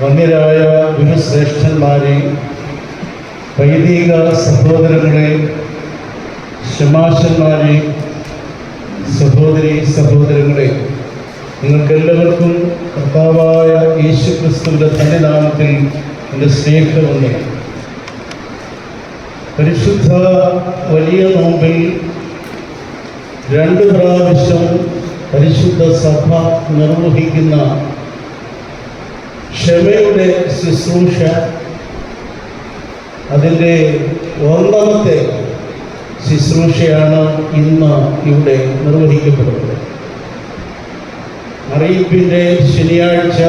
വന്യരായ ഗുരുശ്രേഷ്ഠന്മാരെ, വൈദിക സഹോദരങ്ങളെ, ശമാശന്മാരെ, സഹോദരങ്ങളെ, നിങ്ങൾക്കെല്ലാവർക്കും കർത്താവായ യേശുക്രിസ്തുവിൻ്റെ ധന്യനാമത്തിൽ എൻ്റെ സ്നേഹമുണ്ട്. പരിശുദ്ധ വലിയ നോമ്പിൽ 2 പ്രാവശ്യം പരിശുദ്ധ സഭ നിർവഹിക്കുന്ന ക്ഷമയുടെ ശുശ്രൂഷ, അതിൻ്റെ 1ാമത്തെ ശുശ്രൂഷയാണ് ഇന്ന് ഇവിടെ നിർവഹിക്കപ്പെടുന്നത്. അറിയിപ്പിൻ്റെ ശനിയാഴ്ച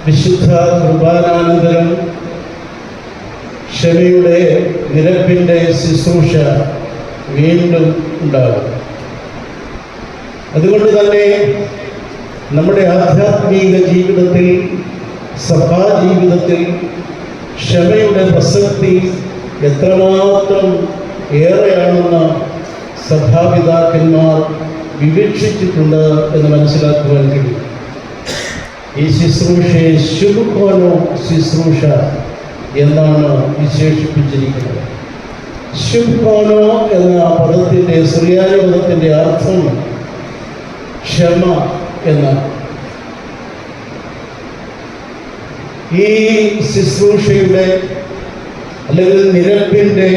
വിശുദ്ധ കുർബാനാനന്തരം ക്ഷമയുടെ നിരപ്പിൻ്റെ ശുശ്രൂഷ വീണ്ടും ഉണ്ടാകും. അതുകൊണ്ട് തന്നെ നമ്മുടെ ആധ്യാത്മിക ജീവിതത്തിൽ, സഭാ ജീവിതത്തിൽ ക്ഷമയുടെ പ്രസക്തി എത്രമാത്രം ഏറെയാണെന്ന് സഭാപിതാക്കന്മാർ വിവക്ഷിച്ചിട്ടുണ്ട് എന്ന് മനസ്സിലാക്കുവാൻ കഴിയും. ഈ ശുശ്രൂഷയെ ശുഭ്കോനോ ശുശ്രൂഷ എന്നാണ് വിശേഷിപ്പിച്ചിരിക്കുന്നത്. ശുഭ്കോനോ എന്ന പദത്തിൻ്റെ, സുറിയാനി പദത്തിൻ്റെ അർത്ഥം ക്ഷമ എന്നാണ്. ഈ ശുശ്രൂഷയുടെ അല്ലെങ്കിൽ നിരപ്പിൻ്റെ,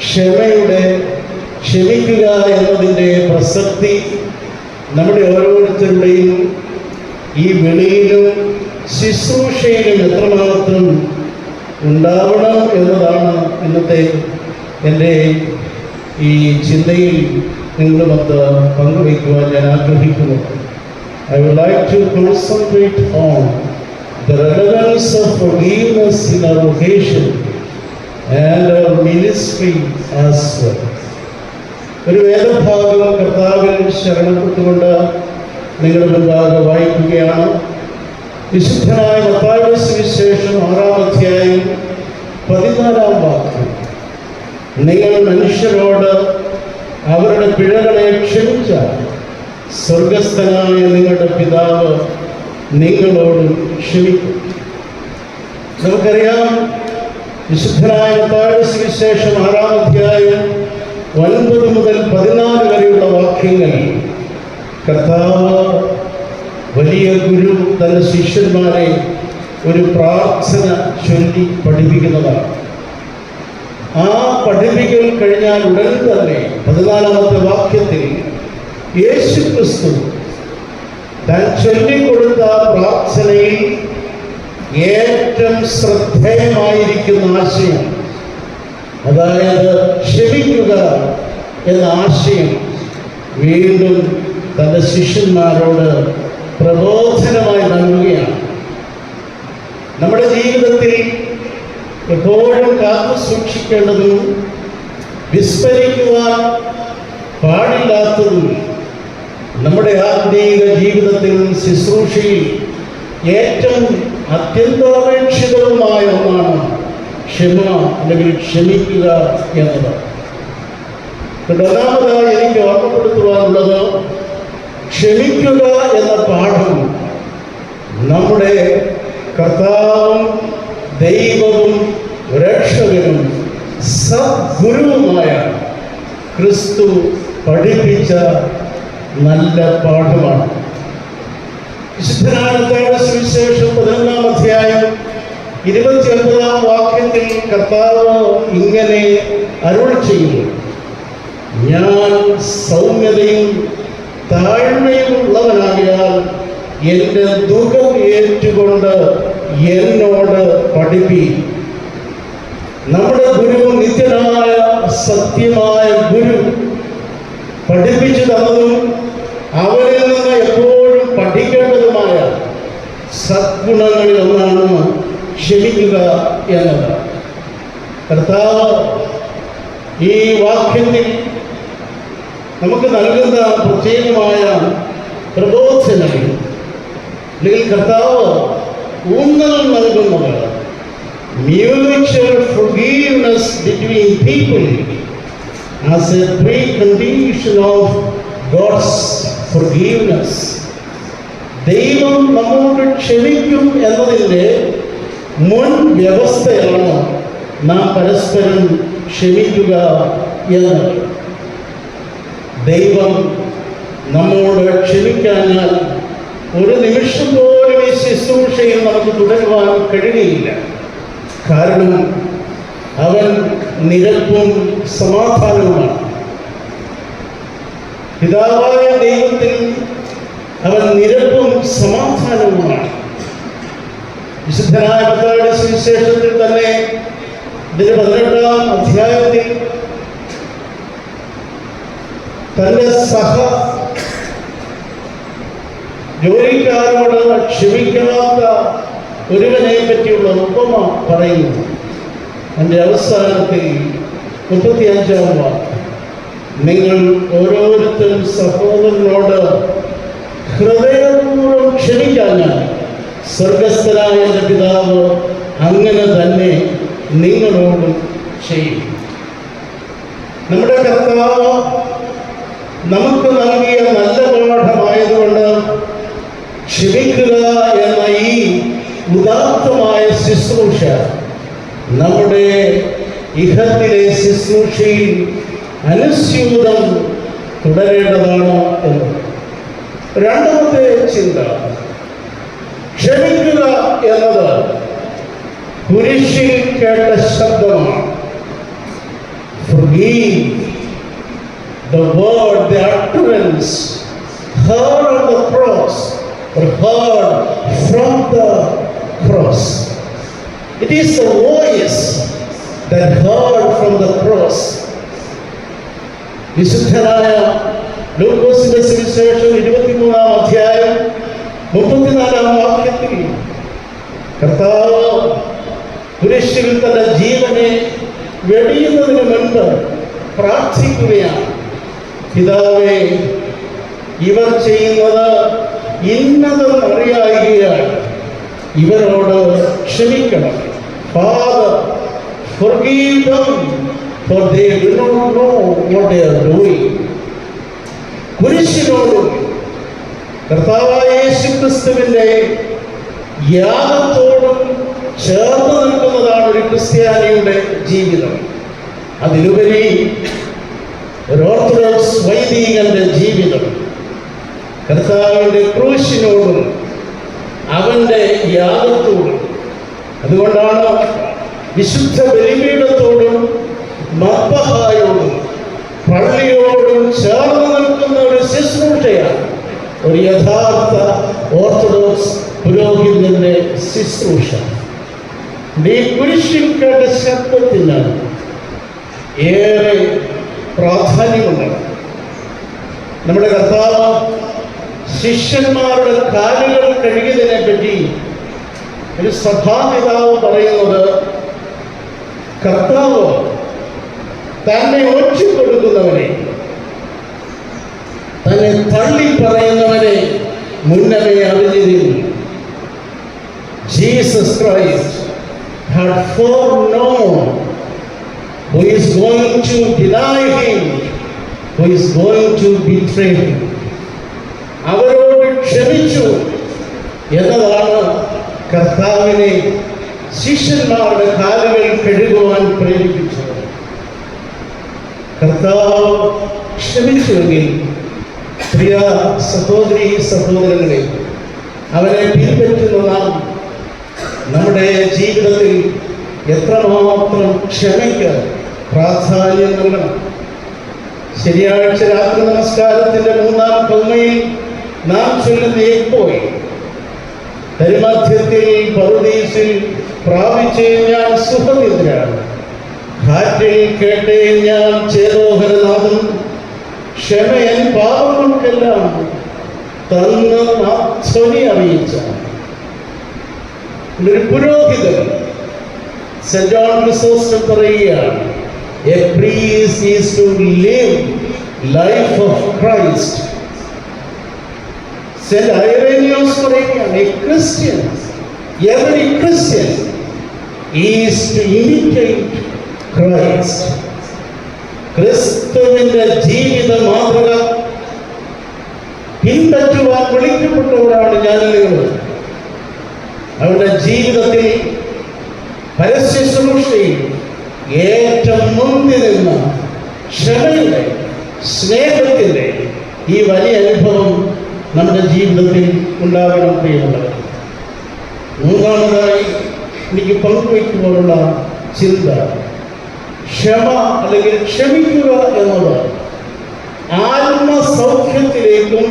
ക്ഷമയുടെ, ക്ഷമിക്കുക എന്നതിൻ്റെ പ്രസക്തി നമ്മുടെ ഓരോരുത്തരുടെയും ഈ വിളിയിലും ശുശ്രൂഷയിലും എത്രമാത്രം ഉണ്ടാവണം എന്നതാണ് ഇന്നത്തെ എൻ്റെ ഈ ചിന്തയിൽ നിങ്ങളുമൊത്ത് പങ്കുവയ്ക്കുവാൻ ഞാൻ ആഗ്രഹിക്കുന്നു. I would like to concentrate on the relevance of forgiveness in our vocation and our ministry as well. ഒരു വേദഭാഗം കർത്താവിൽ ശരണപ്പെട്ടുകൊണ്ട് നിങ്ങളുടെ മുൻപാകെ വായിക്കുകയാണ്. വിശുദ്ധനായ മത്തായിയുടെ സുവിശേഷം 6-ാം അധ്യായം 14-ാം വാക്യം. നിങ്ങൾ മനുഷ്യരോട് അവരുടെ പിഴകളെ ക്ഷമിച്ചാൽ സ്വർഗസ്ഥനായ നിങ്ങളുടെ പിതാവ് നിങ്ങളോട് ക്ഷമിക്കും. നമുക്കറിയാം, വിശുദ്ധനായ മത്തായിയുടെ സുവിശേഷം 6-ാം അധ്യായം 9 മുതൽ 14 വരെയുള്ള വാക്യങ്ങൾ കർത്താവ് വലിയ ഗുരു തൻ്റെ ശിഷ്യന്മാരെ ഒരു പ്രാർത്ഥന ചൊല്ലി പഠിപ്പിക്കുന്നതാണ്. ആ പഠിപ്പിക്കൽ കഴിഞ്ഞാൽ ഉടൻ തന്നെ 14-ാമത്തെ വാക്യത്തിൽ യേശുക്രിസ്തു താൻ ചൊല്ലിക്കൊടുത്ത പ്രാർത്ഥനയിൽ ഏറ്റവും ശ്രദ്ധേയമായിരിക്കുന്ന ആശയം, അതായത് ക്ഷമിക്കുക എന്ന ആശയം വീണ്ടും തൻ്റെ ശിഷ്യന്മാരോട് പ്രബോധനമായി നൽകുകയാണ്. നമ്മുടെ ജീവിതത്തിൽ എപ്പോഴും കാത്തു സൂക്ഷിക്കേണ്ടതും വിസ്മരിക്കുവാൻ പാടില്ലാത്തതും നമ്മുടെ ആത്മീക ജീവിതത്തിൽ, ശുശ്രൂഷയിൽ ഏറ്റവും അത്യന്താപേക്ഷിതവുമായ ഒന്നാണ് ക്ഷമ അല്ലെങ്കിൽ ക്ഷമിക്കുക എന്നത്. രണ്ടാമതായി എനിക്ക് ഓർമ്മപ്പെടുത്തുവാനുള്ളത്, ക്ഷമിക്കുക എന്ന പാഠം നമ്മുടെ കർത്താവും ദൈവവും രക്ഷകനും സദ്ഗുരുവുമായ ക്രിസ്തു പഠിപ്പിച്ച നല്ല പാഠമാണ്. വിശുദ്ധനായ മത്തായിയുടെ സുവിശേഷം 11-ാം അധ്യായം 29-ാം വാക്യത്തിൽ കർത്താവ് ഇങ്ങനെ അരുൾ ചെയ്യുന്നു: ഞാൻ സൗമ്യതയും താഴ്മയും ഉള്ളവനാകിയാൽ എൻ്റെ ദുഃഖം ഏറ്റുകൊണ്ട് എന്നോട് പഠിപ്പി. നമ്മുടെ ഗുരു, നിത്യനായ സത്യമായ ഗുരു പഠിപ്പിച്ചു തന്നതും അവരിൽ നിന്ന് എപ്പോഴും പഠിക്കേണ്ടതുമായ സദ്ഗുണങ്ങളിൽ ഒന്നാണ് ക്ഷമിക്കുക എന്നത്. കർത്താവ് ഈ വാക്യത്തിൽ നമുക്ക് നൽകുന്ന പ്രത്യേകമായ പ്രബോധനങ്ങൾ, അല്ലെങ്കിൽ കർത്താവ് ഊന്നൽ നൽകുന്നത് mutual forgiveness between people as a precondition of God's forgiveness. ദൈവം നമ്മോട് ക്ഷമിക്കും എന്നതിൻ്റെ മുൻ വ്യവസ്ഥയാണ് നാം പരസ്പരം ക്ഷമിക്കുക എന്നത്. ദൈവം നമ്മോട് ക്ഷമിക്കാഞ്ഞാൽ ഒരു നിമിഷം പോലും ഈ ശുശ്രൂഷയിൽ നമുക്ക് തുടരുവാൻ കഴിയുകയില്ല. കാരണം അവൻ നിരപ്പും സമാധാനവുമാണ്. പിതാവായ ദൈവത്തിൽ അവൻ നിരപ്പും സമാധാനവുമാണ്. വിശുദ്ധനായ മത്തായിയുടെ സുവിശേഷത്തിൽ തന്നെ ഇതിന്റെ 18-ാം അധ്യായത്തിൽ തന്റെ ജോലിക്കാരോട് ക്ഷമിക്കാത്ത ഒരുവനെ പറ്റിയുള്ള ഉപമ പറയുന്നു. അതിൻ്റെ അവസാനത്തിൽ 35-ാം വാക്യം, നിങ്ങൾ ഓരോരുത്തരും സഹോദരനോട് ഹൃദയപൂർവ്വം ക്ഷമിക്കാഞ്ഞാൽ സ്വർഗസ്ഥനായ എൻ്റെ പിതാവ് അങ്ങനെ തന്നെ നിങ്ങളോടും ചെയ്യും. നമ്മുടെ കർത്താവ് നമുക്ക് നൽകിയ നല്ല പാഠമായതുകൊണ്ട് ക്ഷമിക്കുക എന്ന ഈ ഉദാത്തമായ ശുശ്രൂഷ നമ്മുടെ ഇഹത്തിലെ ശുശ്രൂഷയിൽ അനുസ്യൂതം തുടരേണ്ടതാണ് എന്ന്. രണ്ടാമത്തെ ചിന്ത, ക്ഷമിക്കുക എന്നത് കുരിശിൽ കേട്ട ശബ്ദമാണ്. Forgive, the word, the utterance heard on the cross or heard from the cross. It is the voice that heard from the cross. വിശുദ്ധനായ ലൂക്കോസിന്റെ സുവിശേഷം 23-ാം അധ്യായം 34-ാം വാക്യത്തിൽ കർത്താവ് കുരിശിൽ തന്റെ ജീവനെ വെടിയുന്നതിന് മുൻപ് പ്രാർത്ഥിക്കുകയാണ്. പിതാവേ, ഇവർ ചെയ്യുന്നത് ഇന്നതെന്ന് അറിയായികയാൽ ഇവരോട് ക്ഷമിക്കണം. Father, forgive them, for they do not know what they are doing. കുരിശിനോടും കർത്താവായ യേശുക്രിസ്തുവിന്റെ യാഗത്തോടും ചേർന്ന് നിൽക്കുന്നതാണ് ഒരു ക്രിസ്ത്യാനിയുടെ ജീവിതം. അതിലുപരി ഒരു ഓർത്തഡോക്സ് വൈദികന്റെ ജീവിതം കർത്താവിന്റെ ക്രൂശിനോടും അവന്റെ യാഗത്തോടും. അതുകൊണ്ടാണ് വിശുദ്ധ ബലിപീഠത്തോടും മദ്ബഹായോടും പള്ളിയോടും ചേർന്ന് നിൽക്കുന്ന ഒരു ശുശ്രൂഷയാണ് ഒരു യഥാർത്ഥ ഓർത്തഡോക്സ് പുരോഹിതന്റെ ശുശ്രൂഷ. ഈ കുരിശിൽ കേട്ട ശബ്ദത്തിന് ഏറെ പ്രാധാന്യമുണ്ട്. നമ്മുടെ കർത്താവ് ശിഷ്യന്മാരുടെ കാലുകൾ കഴുകിയതിനെ പറ്റി ഒരു സഭാപിതാവ് പറയുന്നത്, കർത്താവ് തന്നെ ഒറ്റിക്കൊടുക്കുന്നവനെ, തന്നെ തള്ളി പറയുന്നവനെ മുന്നമേ അറിഞ്ഞിരുന്നു. Jesus Christ had foreknown who is going to deny him, who is going to betray him. അവരോട് ക്ഷമിച്ചു എന്നതാണ് കർത്താവിനെ ശിഷ്യന്മാരുടെ കാലുകൾ കഴുകുവാൻ പ്രേരിപ്പിച്ചത്. കർത്താവ് ക്ഷമിച്ചുവെങ്കിൽ പ്രിയ സഹോദരീ സഹോദരങ്ങളെ, അവരെ പിൻപറ്റുന്ന നാം നമ്മുടെ ജീവിതത്തിൽ എത്രമാത്രം ക്ഷമയ്ക്ക് പ്രാധാന്യം നൽകണം. ശനിയാഴ്ച രാത്രി നമസ്കാരത്തിന്റെ 3-ാം പങ്ക്തിയിൽ നാം ചൊല്ലുന്ന എപ്പോയി തരുമധ്യത്തിൽ പറുദീസിൽ പ്രാപിച്ചേ ഞാൻ സുഖനിദ്രയാണ്, കാറ്റിൽ കേട്ടേ ഞാൻ ചേതോഹരനാഥൻ, ക്ഷമയൻ പാപങ്ങൾക്കെല്ലാം തന്ന് ധ്വനി അറിയിച്ച ഒരു പുരോഹിതൻ സെന്റ് ജോൺ ക്രിസോസ്റ്റം പറയുകയാണ്, a priest is to live life of Christ. Saint Irenaeus പറയുകയാണ്, a Christian, every Christian is to imitate Christ. ക്രിസ്തുവിന്റെ ജീവിത മാതൃക പിൻപറ്റുവാൻ വിളിക്കപ്പെട്ടവരാണ് ഞാൻ നിങ്ങൾ. അവരുടെ ജീവിതത്തിൽ പരസ്യ ശുശ്രൂഷയിൽ ഏറ്റവും മുന്നിൽ നിന്ന ക്ഷമയുടെ, സ്നേഹത്തിൻ്റെ ഈ വലിയ അനുഭവം നമ്മുടെ ജീവിതത്തിൽ ഉണ്ടാകണം പ്രിയമുള്ളവർ. മൂന്നാമതായി എനിക്ക് പങ്കുവയ്ക്കുവാനുള്ള ചിന്ത, ക്ഷമ അല്ലെങ്കിൽ ക്ഷമിക്കുക എന്നത് ആത്മസൗഖ്യത്തിലേക്കും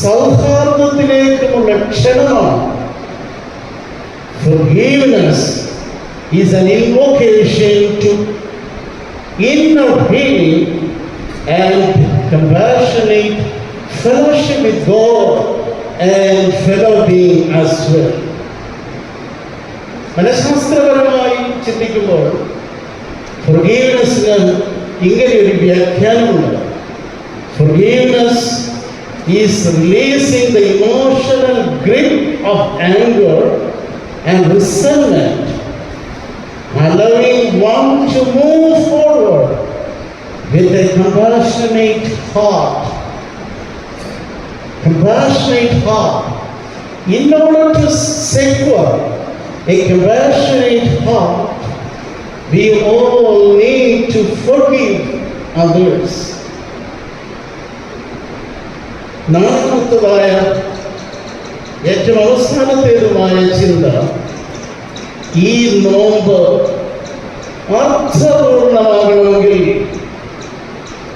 സൗഹാർദ്ദത്തിലേക്കുമുള്ള ക്ഷണമാണ്. Forgiveness is an invocation to inner healing and compassionate fellowship with God and fellow being as well. മനഃശാസ്ത്രപരമായി ചിന്തിക്കുമ്പോൾ forgivenessന് ഇങ്ങനെയൊരു വ്യാഖ്യാനമുണ്ട്. Forgiveness is releasing the emotional grip of anger and resentment, allowing one to move forward with a compassionate heart. In order to secure a compassionate heart, we all need to forgive others. നാലാമത്തതായ ഏറ്റവും അവസാനത്തേതുമായ ചിന്ത, ഈ നോമ്പ് അർത്ഥപൂർണമാകണമെങ്കിൽ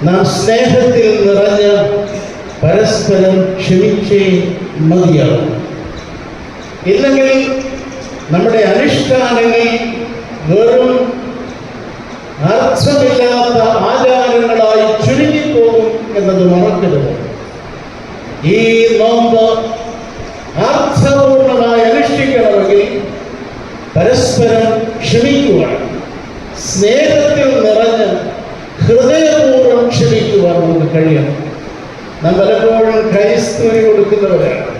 നാം സ്നേഹത്തിൽ നിറഞ്ഞ് പരസ്പരം ക്ഷമിച്ചേ മതിയാകും. ഇല്ലെങ്കിൽ നമ്മുടെ അനുഷ്ഠാനങ്ങൾ വെറും അർത്ഥമില്ലാത്ത ആചാരങ്ങളായി ചുരുങ്ങിപ്പോകും എന്നത് മറക്കരുത്. ഈ നോമ്പ് അർത്ഥപൂർണമായി അനുഷ്ഠിക്കണമെങ്കിൽ പരസ്പരം ക്ഷമിക്കുവാൻ, സ്നേഹത്തിൽ നിറഞ്ഞ് ഹൃദയപൂർവ്വം ക്ഷമിക്കുവാൻ നമുക്ക് കഴിയണം. നാം പലപ്പോഴും ക്രൈസ്തവന് കൊടുക്കുന്നവരാണ്,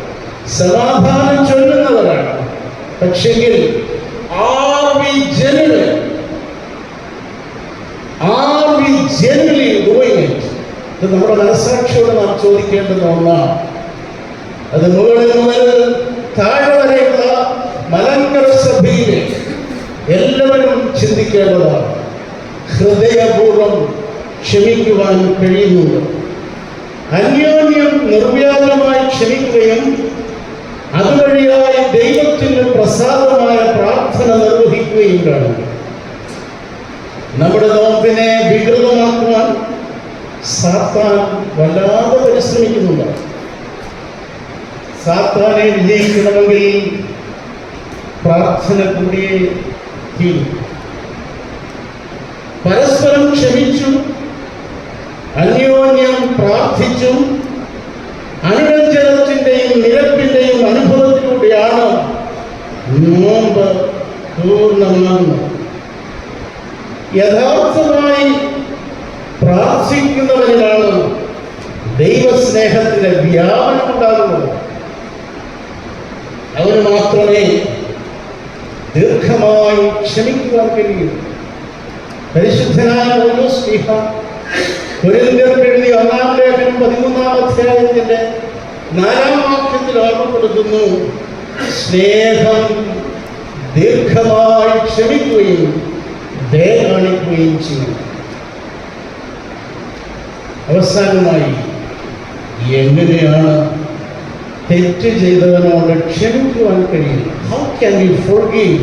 സമാധാനം ചൊല്ലുന്നവരാണ്. പക്ഷെങ്കിൽ are we genuinely doing it? ഇത് നമ്മുടെ മനസ്സാക്ഷിയോട് നാം ചോദിക്കേണ്ടുന്ന ഒന്നാണ്. അത് മുകളിൽ മുതൽ താഴെ വരെയുള്ള മലങ്കര സഭയിലെ എല്ലാവരും ചിന്തിക്കേണ്ടതാണ്. ഹൃദയപൂർവ്വം ക്ഷമിക്കുവാൻ കഴിയുന്നുണ്ട്. അന്യോന്യം നിർവ്യാജമായി ക്ഷമിക്കുകയും അതുവഴിയായി ദൈവത്തിന് പ്രസാദമായ പ്രാർത്ഥന നിർവഹിക്കുകയും വേണം. നമ്മുടെ നോമ്പിനെ വികൃതമാക്കുവാൻ സാത്താൻ വല്ലാതെ പരിശ്രമിക്കുന്നുണ്ട്. സാത്താനെ വിജയിക്കണമെങ്കിൽ പ്രാർത്ഥന കൂടിയേ തീരും. പരസ്പരം ക്ഷമിച്ചും അന്യോന്യം പ്രാർത്ഥിച്ചും അനുരഞ്ജനത്തിൻ്റെയും നിരപ്പിൻ്റെയും അനുഭവത്തിലൂടെയാണ് നോമ്പ് പൂർണ്ണമാകുന്നത്. യഥാർത്ഥമായി പ്രാർത്ഥിക്കുന്നവരിലാണ് ദൈവസ്നേഹത്തിൻ്റെ വ്യാപനം ഉണ്ടാകുന്നത്. അവന് മാത്രമേ ദീർഘമായി ക്ഷമിക്കുവാൻ കഴിയൂ. പരിശുദ്ധനായ പൗലോസ് ശ്ലീഹ കൊരിന്ത്യർക്ക് എഴുതിയ 1-ാം ലേഖനം 13-ാം അധ്യായത്തിന്റെ 4-ാം വാക്യത്തിൽ ഓർമ്മപ്പെടുത്തുന്നു, സ്നേഹം ദീർഘമായി ക്ഷമിക്കുകയും ദയ കാണിക്കുകയും ചെയ്യും. അവസാനമായി, എങ്ങനെയാണ് തെറ്റ് ചെയ്തവനോട് ക്ഷമിക്കുവാൻ കഴിയും? How can we forgive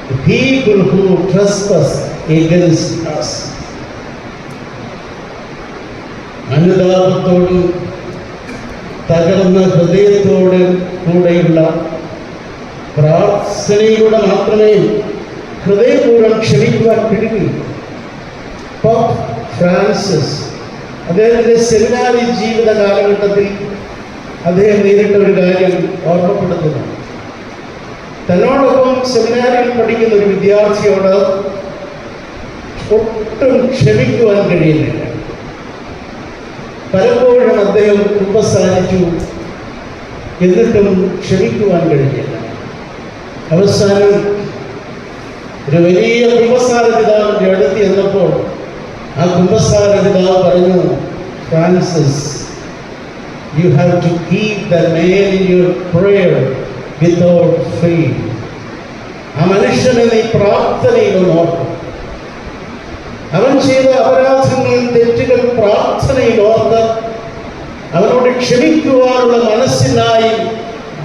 the people who trespass against us? അനുതാപത്തോടും തകർന്ന ഹൃദയത്തോട് കൂടെയുള്ള പ്രാർത്ഥനയിലൂടെ മാത്രമേ ഹൃദയപൂർവ്വം ക്ഷമിക്കുവാൻ കഴിയൂ. പോപ്പ് ഫ്രാൻസിസ് അദ്ദേഹത്തിൻ്റെ സെമിനാരി ജീവിത കാലഘട്ടത്തിൽ അദ്ദേഹം നേരിട്ട ഒരു കാര്യം ഓർമ്മപ്പെടുത്തുന്നു. തന്നോടൊപ്പം സെമിനാരിയിൽ പഠിക്കുന്ന ഒരു വിദ്യാർത്ഥിയോട് ഒട്ടും ക്ഷമിക്കുവാൻ കഴിയുന്നില്ല. പലപ്പോഴും അദ്ദേഹം കുമ്പസാരിച്ചു, എന്നിട്ടും ക്ഷമിക്കുവാൻ കഴിഞ്ഞില്ല. അവസാനം ഒരു വലിയ കുമ്പസാര പിതാവിൻ്റെ അടുത്ത് ചെന്നപ്പോൾ ആ കുമ്പസാര പിതാവ് പറഞ്ഞു, Francis, you have to keep that man in your prayer without fail. ആ മനുഷ്യനെ നീ പ്രാർത്ഥനയിൽ ഓർക്കും. അവൻ ചെയ്ത അപരാധങ്ങൾ, തെറ്റുകൾ പ്രാർത്ഥനയിൽ ഓർത്ത് അവനോട് ക്ഷമിക്കുവാനുള്ള മനസ്സിനായി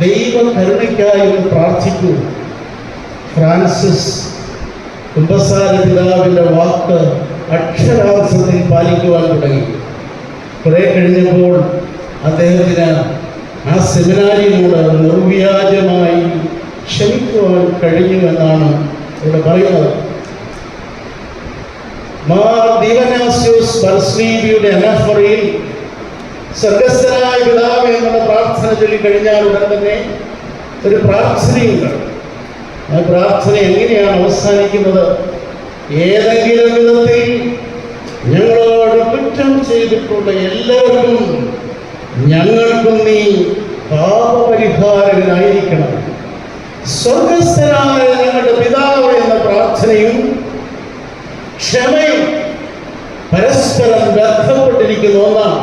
ദൈവ കരുണയ്ക്കായി പ്രാർത്ഥിക്കൂ. ഫ്രാൻസിസ് കുമ്പസാര പിതാവിൻ്റെ വാക്ക് അക്ഷരാർത്ഥത്തിൽ പാലിക്കുവാൻ തുടങ്ങി. കുറെ കഴിഞ്ഞപ്പോൾ അദ്ദേഹത്തിന് ആ സെമിനാരിയോട് നിർവ്യാജമായി ക്ഷമിക്കുവാൻ കഴിഞ്ഞു എന്നാണ് ഇവിടെ പറയുന്നത്. മാർ ദീവനാസ്യോസ് ബർസ്ലീബിയുടെ അനാഫറയിൽ സ്വർഗസ്ഥനായ പിതാവേ എന്നുള്ള പ്രാർത്ഥന ചൊല്ലിക്കഴിഞ്ഞാൽ ഉടൻ തന്നെ ഒരു പ്രാർത്ഥനയുണ്ട്. ആ പ്രാർത്ഥന എങ്ങനെയാണ് അവസാനിക്കുന്നത്? ഏതെങ്കിലും വിധത്തിൽ ഞങ്ങളോട് കുറ്റം ചെയ്തിട്ടുള്ള എല്ലാവർക്കും ഞങ്ങൾക്കും നീ പാപപരിഹാരകനായിരിക്കണം. സ്വർഗസ്ഥനായ ഞങ്ങളുടെ പിതാവ് എന്ന പ്രാർത്ഥനയും ക്ഷമയും പരസ്പരം ബന്ധപ്പെട്ടിരിക്കുന്ന ഒന്നാണ്.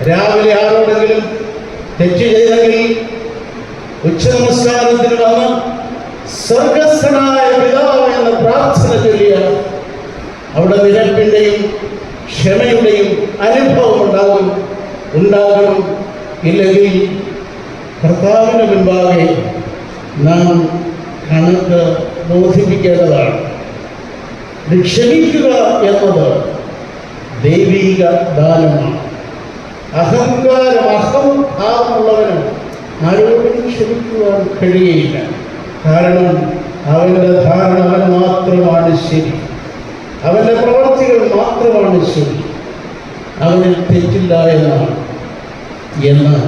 രാവിലെ ആരോടെങ്കിലും തെറ്റ് ചെയ്തെങ്കിൽ ഉച്ചനമസ്കാരത്തിന് വന്ന് സ്വർഗസ്ഥനായ പിതാവ് എന്ന പ്രാർത്ഥന ചൊല്ലിയ അവിടെ നിരപ്പിൻ്റെയും ക്ഷമയുടെയും അനുഭവം ഉണ്ടാകണം. ഇല്ലെങ്കിൽ കർത്താവിന് മുൻപാകെ നാം കണക്ക് ബോധിപ്പിക്കേണ്ടതാണ്. ക്ഷമിക്കുക എന്നത് ദൈവിക ദാനമാണ്. അഹംഭാവമുള്ളവന് ആരോടും ക്ഷമിക്കുവാൻ കഴിയുകയില്ല. കാരണം അവൻ്റെ ധാരണ അവൻ മാത്രമാണ് ശരി, അവൻ്റെ പ്രവർത്തികൾ മാത്രമാണ് ശരി, അവനിൽ തെറ്റില്ല എന്നാണ്. എന്നാൽ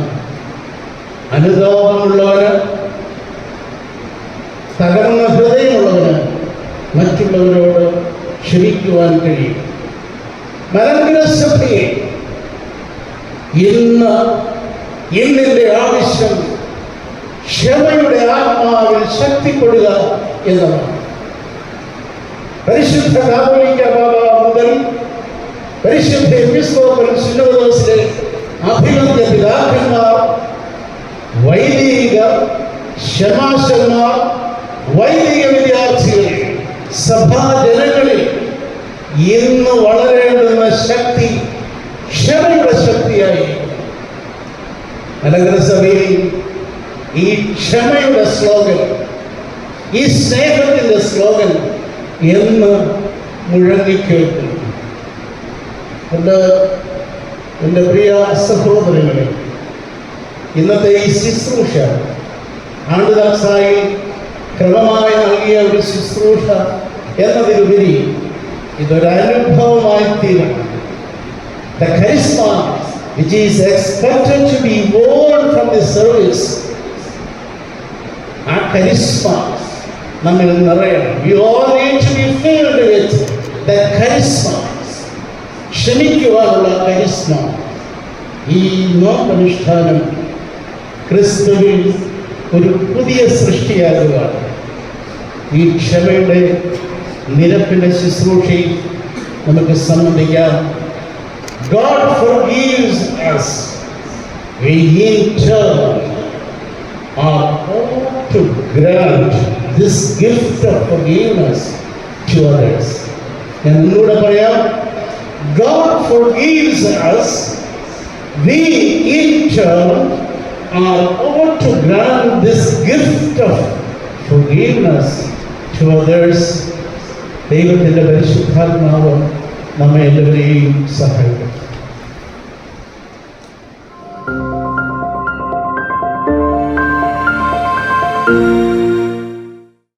അനുതാപമുള്ളവന്, തകർന്ന ഹൃദയമുള്ളവന് മറ്റുള്ളവരോട് ക്ഷമിക്കുവാൻ കഴിയും. മലങ്കര സഭയെ ഇന്നിൻ്റെ ആവശ്യം ക്ഷമയുടെ ആത്മാവിൽ ശക്തിപ്പെടുക എന്നതാണ്. പരിശുദ്ധ കാതോലിക്ക ബാബ മുതൽ പരിശുദ്ധ എപ്പിസ്കോപ്പൽ സുന്നതദോസിലെ അഭിമന്യ പിതാക്കന്മാർ, വൈദിക ശമാശന്മാർ, വൈദിക വിദ്യാർത്ഥികൾ, സഭാജനങ്ങളിൽ ഇന്ന് വളരേണ്ടുന്ന ശക്തി ക്ഷമയുടെ ശക്തിയായി. മലങ്കര സഭയിൽ ഈ ക്ഷമയുടെ സ്ലോഗൻ, ഈ സ്നേഹത്തിൻ്റെ സ്ലോഗൻ എന്ന് മുഴങ്ങിക്കേൾക്കുന്നു. എൻ്റെ പ്രിയ സഹോദരങ്ങളെ, ഇന്നത്തെ ഈ ശുശ്രൂഷ ആണ്ടുദാസായി ക്രമമായി നൽകിയ ഒരു ശുശ്രൂഷ എന്നതിലുപരി ഇതൊരനുഭവമായി തീരണം. The charisma which is expected to be born from the service, ആ charisma നമ്മിൽ നിറയണം. We all need to be filled with that charisma. ക്ഷമിക്കുവാനുള്ള charisma. ഈ നോമ്പനുഷ്ഠാനം ക്രിസ്തുവിൽ ഒരു പുതിയ സൃഷ്ടിയാകുക. ഈ ക്ഷമയുടെ നിരപ്പിൻ്റെ ശുശ്രൂഷയിൽ നമുക്ക് സംബന്ധിക്കാം. God forgives us. We in turn are ought to grant this gift of forgiveness to others. ഞാൻ ഒന്നുകൂടെ പറയാം. God forgives us. We in turn are ought to grant this gift of forgiveness to others. ദൈവത്തിൻ്റെ പരിശുദ്ധാത്മാവ് നമ്മെ എല്ലാവരെയും സഹായിക്കും.